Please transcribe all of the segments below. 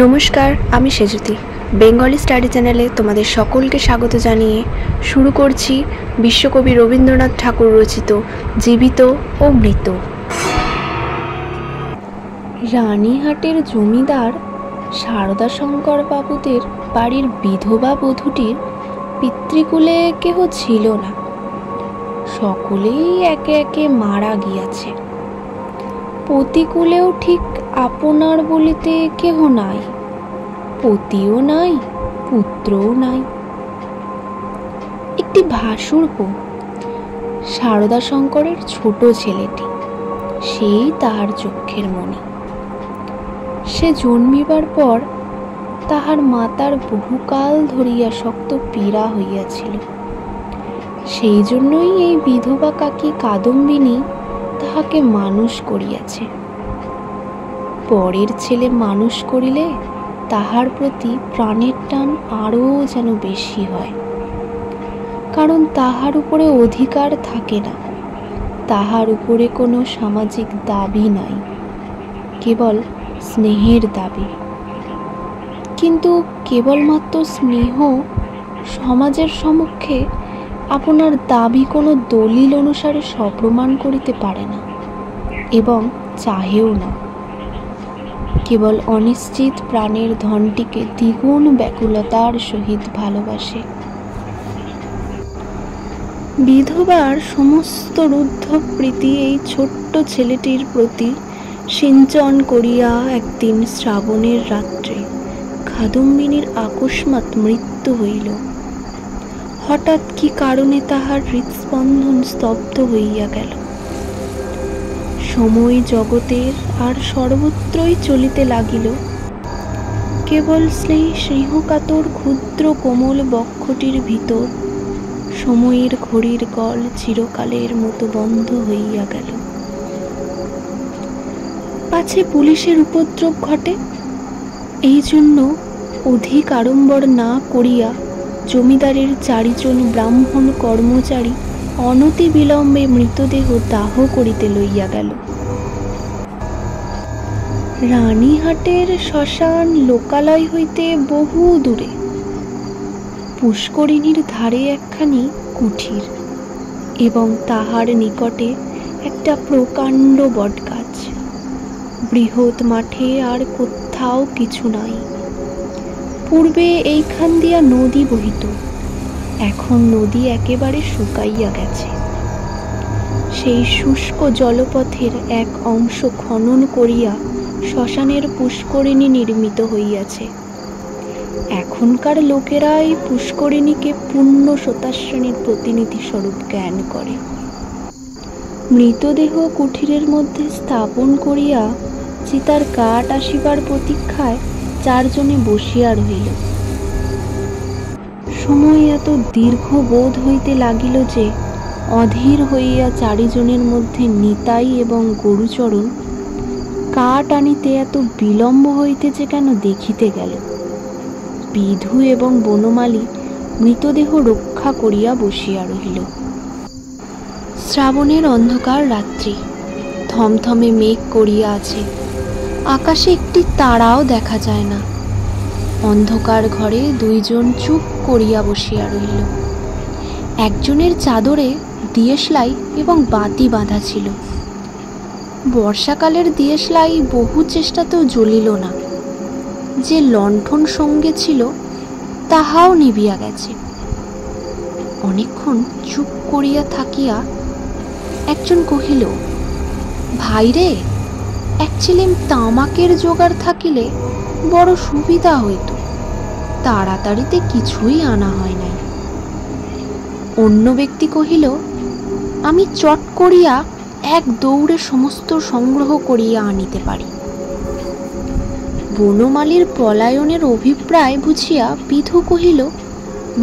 নমস্কার, আমি Sejuti. Bengali study চ্যানেলে তোমাদের সকলকে স্বাগত জানিয়ে শুরু করছি বিশ্বকবি রবীন্দ্রনাথ ঠাকুর রচিত জীবিত ও মৃত। রানীহাটের জমিদার সারদাশঙ্কর বাবুদের বাড়ির বিধবা বধূটির পিতৃকুলে কেহ ছিল না। সকলেই একে একে মারা গিয়াছে। পতিকুলেও ঠিক আপনার বলিতে কেহ নাই, পতিও নাই, পুত্রও নাই। একটি ভাশুরপো, সারদাশঙ্করের ছোট ছেলেটি, সেই তাহার চক্ষের মণি। সে জন্মিবার পর তাহার মাতার বহুকাল ধরিয়া শক্ত পীড়া হইয়াছিল। সেই জন্যই এই বিধবা কাকি কাদম্বিনী তাহাকে মানুষ করিয়াছে। পরের ছেলে মানুষ করিলে তাহার প্রতি প্রাণের টান আরও যেন বেশি হয়, কারণ তাহার উপরে অধিকার থাকে না, তাহার উপরে কোনো সামাজিক দাবি নাই, কেবল স্নেহের দাবি। কিন্তু কেবলমাত্র স্নেহ সমাজের সম্মুখে আপনার দাবি কোনো দলিল অনুসারে সপ্রমাণ করিতে পারে না এবং চাহেও না। কেবল অনিশ্চিত প্রাণের ধনটিকে দ্বিগুণ ব্যাকুলতার সহিত ভালোবাসে। বিধবার সমস্ত রুদ্ধ প্রীতি এই ছোট্ট ছেলেটির প্রতি সিঞ্চন করিয়া একদিন শ্রাবণের রাত্রে কাদম্বিনীর আকস্মাৎ মৃত্যু হইল। হঠাৎ কি কারণে তাহার হৃৎস্পন্দন স্তব্ধ হইয়া গেল। সময় জগতের আর সর্বত্রই চলিতে লাগিল, কেবল সেই স্নেহকাতর ক্ষুদ্র কোমল বক্ষটির ভিতর সময়ের ঘড়ির কল চিরকালের মতো বন্ধ হইয়া গেল। পাছে পুলিশের উপদ্রব ঘটে, এই জন্য অধিক আড়ম্বর না করিয়া জমিদারের 4 জন ব্রাহ্মণ কর্মচারী অনতি বিলম্বে মৃতদেহ দাহ করিতে লইয়া গেল। রানীহাটের শ্মশান লোকালয় হইতে বহু দূরে। পুষ্করিণীর ধারে একখানি কুঠির এবং তাহার নিকটে একটা প্রকাণ্ড বটগাছ। বৃহৎ মাঠে আর কোথাও কিছু নাই। পূর্বে এইখান দিয়া নদী বহিত, এখন নদী একেবারে শুকাইয়া গেছে। সেই শুষ্ক জলপথের এক অংশ খনন করিয়া শ্মশানের পুষ্করিণী নির্মিত হইয়াছে। এখনকার লোকেরা এই পুষ্করিণীকে পুণ্য শতাশ্রেণীর প্রতিনিধি স্বরূপ জ্ঞান করে। মৃতদেহ কুঠিরের মধ্যে স্থাপন করিয়া চিতার কাঠ আসিবার প্রতীক্ষায় 4 জনে বসিয়া রহিল। সময় এত দীর্ঘ বোধ হইতে লাগিল যে অধীর হইয়া 4 জনের মধ্যে নিতাই এবং গরুচরণ কাঠ আনিতে এত বিলম্ব হইতেছে কেন দেখিতে গেল। বিধু এবং বনমালী মৃতদেহ রক্ষা করিয়া বসিয়া রহিল। শ্রাবণের অন্ধকার রাত্রি, থমথমে মেঘ করিয়া আছে, আকাশে একটি তারাও দেখা যায় না। অন্ধকার ঘরে 2 জন চুপ করিয়া বসিয়া রহিল। একজনের চাদরে দিয়েশলাই এবং বাতি বাঁধা ছিল। বর্ষাকালের দিয়েশলাই বহু চেষ্টাতেও জ্বলিল না। যে লণ্ঠন সঙ্গে ছিল তাহাও নিবিয়া গেছে। অনেকক্ষণ চুপ করিয়া থাকিয়া একজন কহিল, ভাইরে, এক চিলিম তামাকের জোগাড় থাকিলে বড় সুবিধা হইত, তাড়াতাড়িতে কিছুই আনা হয় নাই। অন্য ব্যক্তি কহিল, আমি চট করিয়া এক দৌড়ে সমস্ত সংগ্রহ করিয়া আনিতে পারি। বনমালীর পলায়নের অভিপ্রায় বুঝিয়া বিধু কহিল,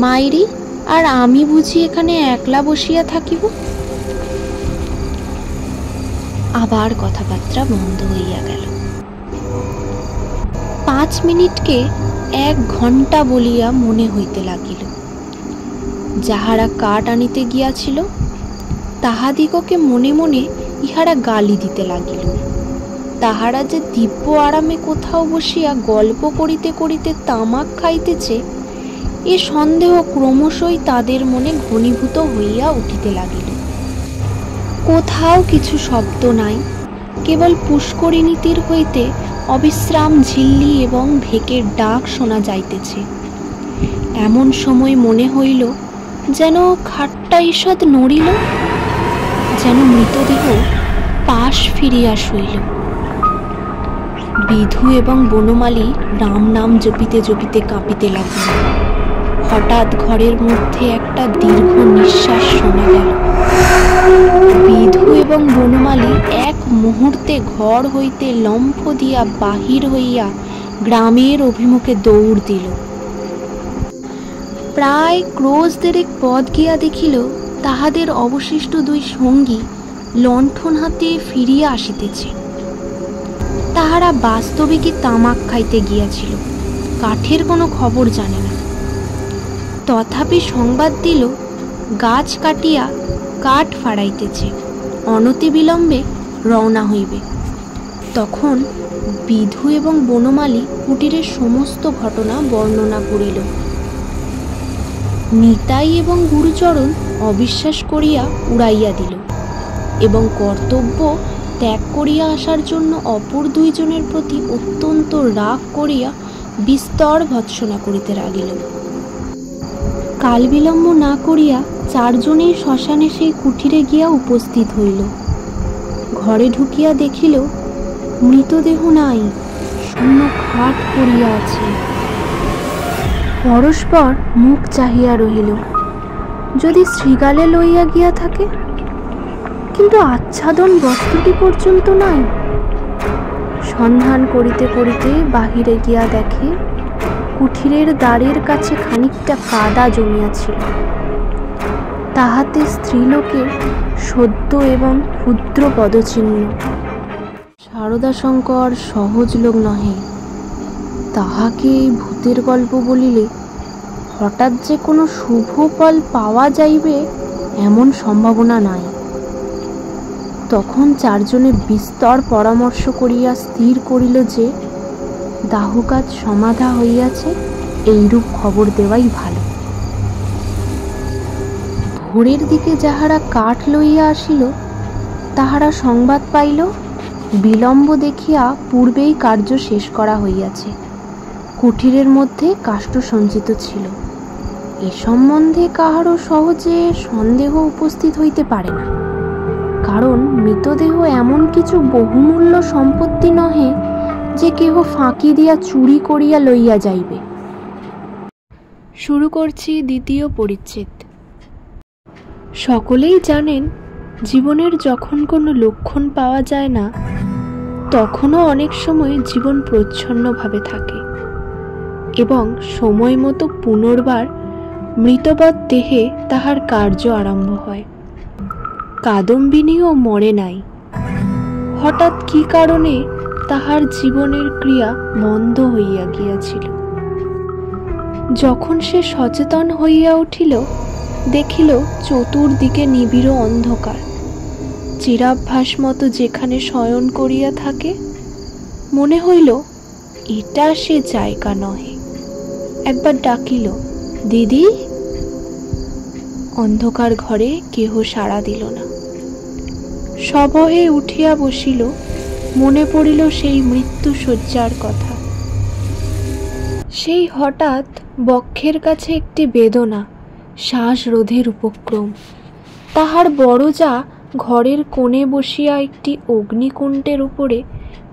মাইরি, আর আমি বুঝি এখানে একলা বসিয়া থাকিব। আবার কথাবার্তা বন্ধ হইয়া গেল। 5 মিনিটকে 1 ঘণ্টা বলিয়া মনে হইতে লাগিল। যাহারা কাঠ আনিতে গিয়াছিল তাহাদিগকে মনে মনে ইহারা গালি দিতে লাগিল। তাহারা যে দিব্য আরামে কোথাও বসিয়া গল্প করিতে করিতে তামাক খাইতেছে, এ সন্দেহ ক্রমশই তাদের মনে ঘনীভূত হইয়া উঠিতে লাগিল। কোথাও কিছু শব্দ নাই, কেবল পুষ্করিণী তীর হইতে অবিশ্রাম ঝিল্লি এবং ভেকের ডাক শোনা যাইতেছে। এমন সময় মনে হইল যেন খাটটা ঈষৎ নড়িল, যেন মৃতদেহ পাশ ফিরিয়া শুইল। বিধু এবং বনমালী রাম নাম জপিতে জপিতে কাঁপিতে লাগিল। হঠাৎ ঘরের মধ্যে একটা দীর্ঘ নিঃশ্বাস শোনা গেল। বিধু এবং বনমালী এক মুহূর্তে ঘর হইতে লম্ফ দিয়া বাহির হইয়া গ্রামের অভিমুখে দৌড় দিল। প্রায় ক্রোশ দেড়েক পথ গিয়া দেখিল তাহাদের অবশিষ্ট দুই সঙ্গী লণ্ঠন হাতে ফিরিয়া আসিতেছে। তাহারা বাস্তবে কি তামাক খাইতে গিয়াছিল, কাঠের কোনো খবর জানে না। তথাপি সংবাদ দিল গাছ কাটিয়া কাঠ ফাড়াইতেছে, অনতিবিলম্বে রওনা হইবে। তখন বিধু এবং বনমালী কুটিরের সমস্ত ঘটনা বর্ণনা করিল। নিতাই এবং গুরুচরণ অবিশ্বাস করিয়া উড়াইয়া দিল এবং কর্তব্য ত্যাগ করিয়া আসার জন্য অপর দুইজনের প্রতি অত্যন্ত রাগ করিয়া বিস্তর ভৎসনা করিতে লাগিল। কাল বিলম্ব না করিয়া চারজনেই শ্মশানে সেই কুঠিরে গিয়া উপস্থিত হইল। ঘরে ঢুকিয়া দেখিল মৃতদেহ নাই, শূন্য খাট পড়িয়া আছে। পরস্পর মুখ চাহিয়া রহিল, যদি শৃগালে লইয়া গিয়া থাকে, কিন্তু আচ্ছাদন বস্তুটি পর্যন্ত নাই। সন্ধান করিতে করিতে বাহিরে গিয়া দেখে কুঠিরের দ্বারের কাছে খানিকটা কাদা জমিয়াছিল, তাহাতে স্ত্রীলোকের সদ্য এবং ক্ষুদ্র পদচিহ্ন। শারদাশঙ্কর সহজ লোক নহে, তাহাকে এই ভূতের গল্প বলিলে হঠাৎ যে কোনো শুভ ফল পাওয়া যাইবে এমন সম্ভাবনা নাই। তখন চারজনে বিস্তর পরামর্শ করিয়া স্থির করিল যে দাহকাজ সমাধা হইয়াছে, এইরূপ খবর দেওয়াই ভালো। ভোরের দিকে যাহারা কাঠ লইয়া আসিল তাহারা সংবাদ পাইল বিলম্ব দেখিয়া পূর্বেই কার্য শেষ করা হইয়াছে। কুঠিরের মধ্যে কাষ্ঠ সঞ্চিত ছিল, এ সম্বন্ধে কাহারও সহজে সন্দেহ উপস্থিত হইতে পারে না, কারণ মৃতদেহ এমন কিছু বহুমূল্য সম্পত্তি নহে যে কেহ ফাঁকি দিয়া চুরি করিয়া লইয়া যাইবে। শুরু করছি দ্বিতীয় পরিচ্ছেদ। সকলেই জানেন জীবনের যখন কোনো লক্ষণ পাওয়া যায় না, তখনও অনেক সময় জীবন প্রচ্ছন্নভাবে থাকে এবং সময় মতো পুনর্বার মৃতবৎ দেহে তাহার কার্য আরম্ভ হয়। কাদম্বিনীও মরে নাই, হঠাৎ কি কারণে তাহার জীবনের ক্রিয়া বন্ধ হইয়া গিয়াছিল। যখন সে সচেতন হইয়া উঠিল, দেখিল চতুর্দিকে নিবিড় অন্ধকার। চিরাভ্যাস মতো যেখানে শয়ন করিয়া থাকে, মনে হইল এটা সে জায়গা নহে। একবার ডাকিল, দিদি। অন্ধকার ঘরে কেহ সাড়া দিল না। সবহে উঠিয়া বসিল, মনে পড়িল সেই মৃত্যুশয্যার কথা। সেই হঠাৎ বক্ষের কাছে একটি বেদনা, শ্বাসরোধের উপক্রম। তাহার বড় যা ঘরের কোণে বসিয়া একটি অগ্নিকুণ্ডের উপরে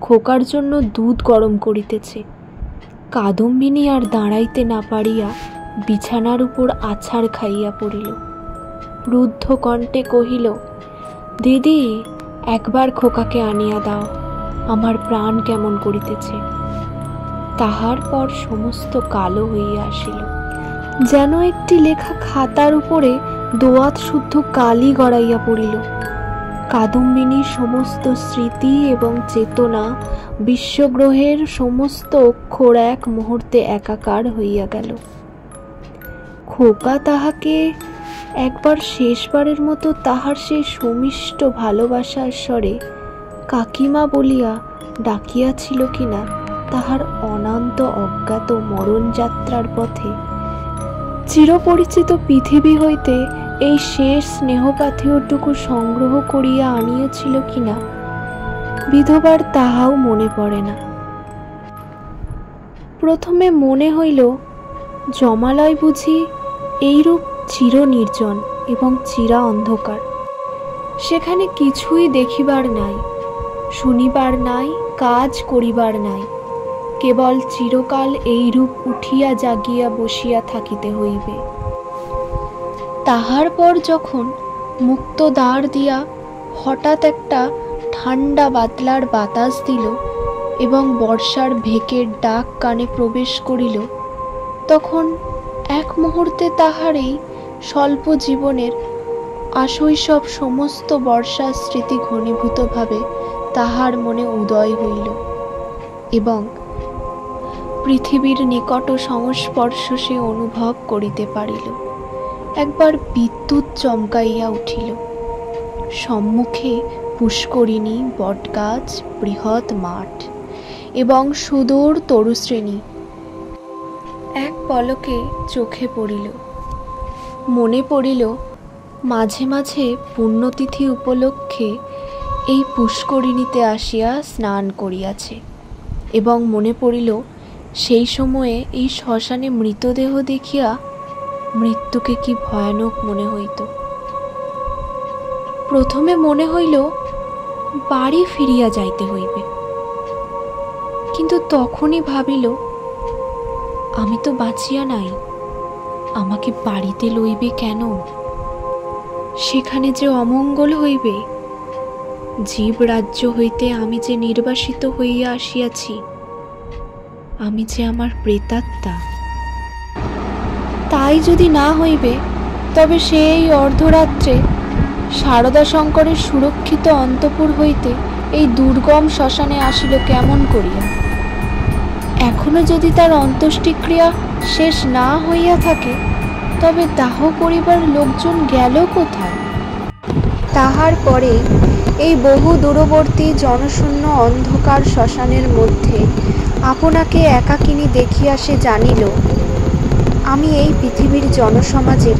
খোকার জন্য দুধ গরম করিতেছে। কাদম্বিনী আর দাঁড়াইতে না পারিয়া বিছানার উপর আছাড় খাইয়া পড়িল। রুদ্ধ কণ্ঠে কহিল, দিদি, একবার খোকাকে আনিয়া দাও, আমার প্রাণ কেমন করিতেছে। তাহার পর সমস্ত কালো হইয়া আসিল, যেন একটি লেখা খাতার উপরে দোয়াত শুদ্ধ কালি গড়াইয়া পড়িল। কাদম্বিনীর সমস্ত স্মৃতি এবং চেতনা, বিশ্বগ্রহের সমস্ত অক্ষর এক মুহূর্তে একাকার হইয়া গেল। খোকা তাহাকে একবার শেষবারের মতো তাহার সেই সুমিষ্ট ভালোবাসার স্বরে কাকিমা বলিয়া ডাকিয়াছিল কিনা তাহার অনন্ত অজ্ঞাত মরণযাত্রার পথে চিরপরিচিত পৃথিবী হইতে এই শেষ স্নেহপাথেয়টুকু সংগ্রহ করিয়া আনিয়াছিল কিনা বিধবার তাহাও মনে পড়ে না। প্রথমে মনে হইল জমালয় বুঝি এইরূপ চির নির্জন এবং চিরা অন্ধকার, সেখানে কিছুই দেখিবার নাই, শুনিবার নাই, কাজ করিবার নাই, কেবল চিরকাল এইরূপ উঠিয়া জাগিয়া বসিয়া থাকিতে হইবে। তাহার পর যখন মুক্ত দ্বার দিয়া হঠাৎ একটা ঠান্ডা বাতলার বাতাস দিল এবং বর্ষার ভেকের ডাক কানে প্রবেশ করিল, তখন এক মুহূর্তে তাহার এই স্বল্প জীবনের আশৈশব সমস্ত বর্ষার স্মৃতি ঘনীভূতভাবে তাহার মনে উদয় হইল এবং পৃথিবীর নিকট সংস্পর্শ সে অনুভব করিতে পারিল। একবার বিদ্যুৎ চমকাইয়া উঠিল। সম্মুখে পুষ্করিণী, বটগাছ, বৃহৎ মাঠ এবং সুদূর তরুশ্রেণী এক পলকে চোখে পড়িল। মনে পড়িল মাঝে মাঝে পুণ্যতিথি উপলক্ষে এই পুষ্করিণীতে আসিয়া স্নান করিয়াছে এবং মনে পড়িল সেই সময়ে এই শ্মশানে মৃতদেহ দেখিয়া মৃত্যুকে কি ভয়ানক মনে হইত। প্রথমে মনে হইল বাড়ি ফিরিয়া যাইতে হইবে, কিন্তু তখনই ভাবিল আমি তো বাঁচিয়া নাই, আমাকে বাড়িতে লইবে কেন? সেখানে যে অমঙ্গল হইবে। জীব রাজ্য হইতে আমি যে নির্বাসিত হইয়া আসিয়াছি, আমি যে আমার প্রেতাত্মা। তাই যদি না হইবে তবে সেই অর্ধরাত্রে সারদা শঙ্করের সুরক্ষিত অন্তঃপুর হইতে এই দুর্গম শ্মশানে আসিল কেমন করিয়া? এখনো যদি তার অন্ত্যেষ্টিক্রিয়া শেষ না হইয়া থাকে তবে দাহ করিবার লোকজন গেল কোথায়? তাহার পরে এই বহু দূরবর্তী জনশূন্য অন্ধকার শ্মশানের মধ্যে আপনাকে একাকিনী দেখিয়া সে জানিল আমি এই পৃথিবীর জনসমাজের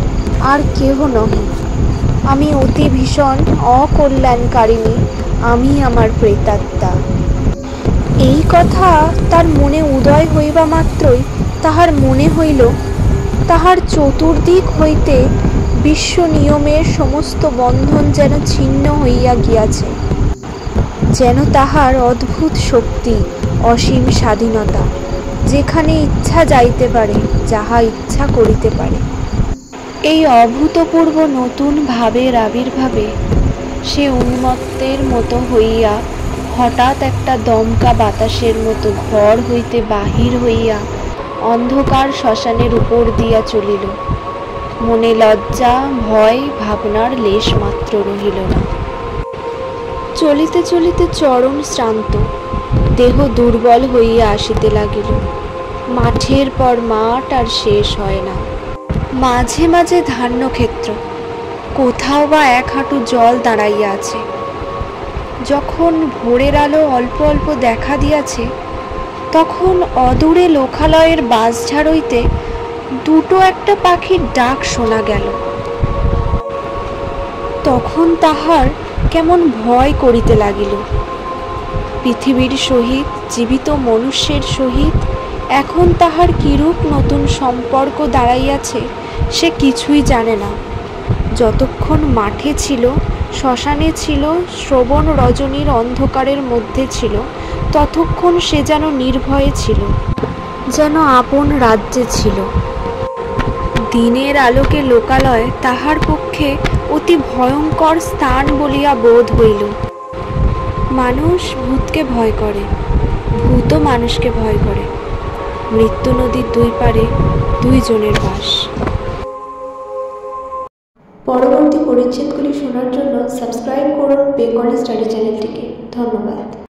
আর কেহ নহি। আমি অতি ভীষণ অকল্যাণকারিণী, আমি আমার প্রেতাত্মা। এই কথা তার মনে উদয় হইবা মাত্রই তাহার মনে হইল তাহার চতুর্দিক হইতে বিশ্ব নিয়মের সমস্ত বন্ধন যেন ছিন্ন হইয়া গিয়াছে, যেন তাহার অদ্ভুত শক্তি, অসীম স্বাধীনতা, যেখানে ইচ্ছা যাইতে পারে, যাহা ইচ্ছা করিতে পারে। এই অভূতপূর্ব নতুন ভাবের আবির্ভাবে সে উন্মত্তের মতো হইয়া হঠাৎ একটা দমকা বাতাসের মতো ঘর হইতে বাহির হইয়া অন্ধকার শ্মশানের উপর দিয়া চলিল। মনে লজ্জা, ভয়, ভাবনার লেশ মাত্র রহিল না। চলিতে চলিতে চরম শ্রান্ত, দেহ দুর্বল হইয়া আসিতে লাগিল। মাঠের পর মাঠ আর শেষ হয় না। মাঝে মাঝে ধান্যক্ষেত্র, কোথাও বা এক হাঁটু জল দাঁড়াইয়া আছে। যখন ভোরের আলো অল্প অল্প দেখা দিয়াছে তখন অদূরে লোকালয়ের বাঁশঝাড় হইতে দুটো একটা পাখির ডাক শোনা গেল। তখন তাহার কেমন ভয় করিতে লাগিল। পৃথিবীর সহিত, জীবিত মনুষ্যের সহিত এখন তাহার কিরূপ নতুন সম্পর্ক দাঁড়াইয়াছে সে কিছুই জানে না। যতক্ষণ মাঠে ছিল, শ্মশানে ছিল, শ্রবণ রজনীর অন্ধকারের মধ্যে ছিল, ততক্ষণ সে যেন নির্ভয়ে ছিল, যেন আপন রাজ্যে ছিল। দিনের আলোকে লোকালয় তাহার পক্ষে অতি ভয়ঙ্কর স্থান বলিয়া বোধ হইল। মানুষ ভূতকে ভয় করে, ভূতও মানুষকে ভয় করে। মৃত্যু নদীর দুই পারে দুইজনের বাস। পরবর্তী পরিচ্ছেদগুলি শোনার জন্য সাবস্ক্রাইব করুন বেঙ্গলি স্টাডি চ্যানেলটিকে। ধন্যবাদ।